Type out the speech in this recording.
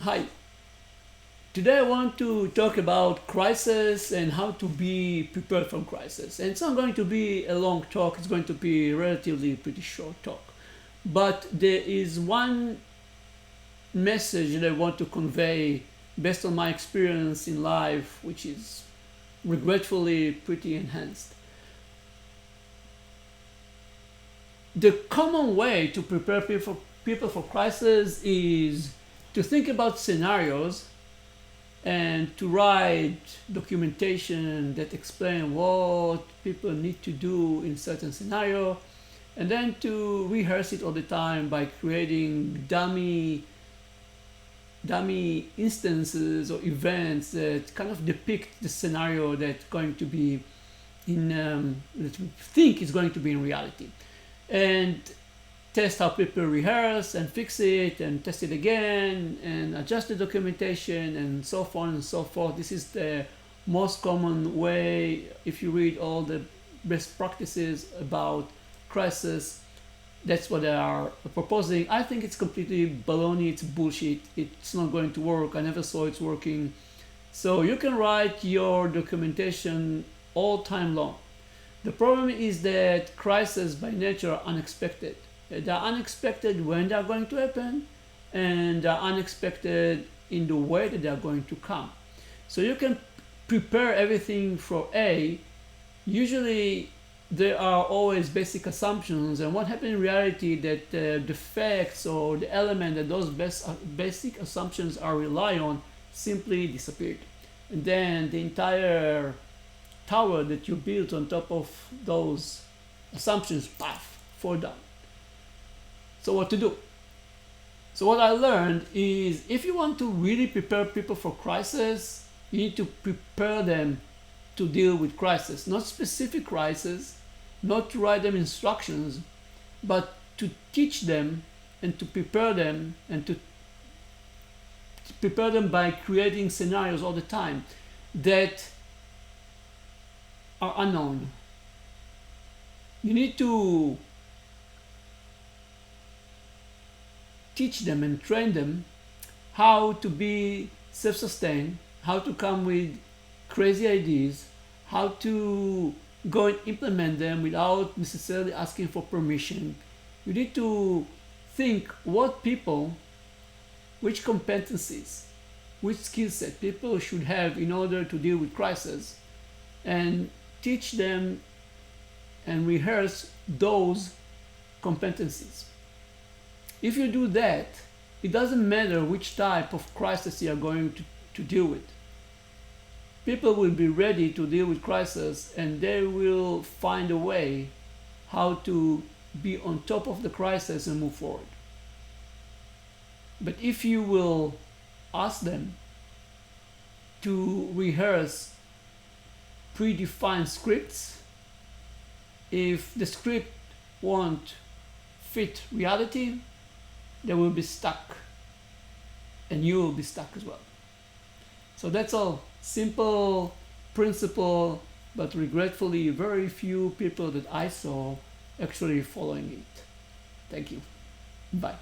Hi. Today I want to talk about crisis and how to be prepared for crisis. And it's not going to be a long talk, it's going to be a relatively pretty short talk. But there is one message that I want to convey based on my experience in life, which is regretfully pretty enhanced. The common way to prepare people for crisis is to think about scenarios and to write documentation that explain what people need to do in certain scenario, and then to rehearse it all the time by creating dummy instances or events that kind of depict the scenario that's going to be in that we think is going to be in reality, and test how people rehearse and fix it and test it again and adjust the documentation and so on and so forth. This is the most common way. If you read all the best practices about crisis, that's what they are proposing. I think it's completely baloney, it's bullshit, it's not going to work. I never saw it working. So you can write your documentation all time long. The problem is that crises by nature are unexpected. They're unexpected when they're going to happen, and they're unexpected in the way that they're going to come. So you can prepare everything for A. Usually there are always basic assumptions, and what happens in reality that the facts or the element that those basic assumptions are rely on simply disappeared. And then the entire tower that you built on top of those assumptions, fall down. So what to do? So what I learned is if you want to really prepare people for crisis, you need to prepare them to deal with crisis. Not specific crisis, not to write them instructions, but to teach them and to prepare them, and to prepare them by creating scenarios all the time that are unknown. You need to teach them and train them how to be self-sustained, how to come with crazy ideas, how to go and implement them without necessarily asking for permission. You need to think what people, which competencies, which skill set people should have in order to deal with crisis, and teach them and rehearse those competencies. If you do that, it doesn't matter which type of crisis you are going to deal with. People will be ready to deal with crisis, and they will find a way how to be on top of the crisis and move forward. But if you will ask them to rehearse predefined scripts, if the script won't fit reality, they will be stuck, and you will be stuck as well. So that's all. Simple principle, but regretfully very few people that I saw actually following it. Thank you. Bye.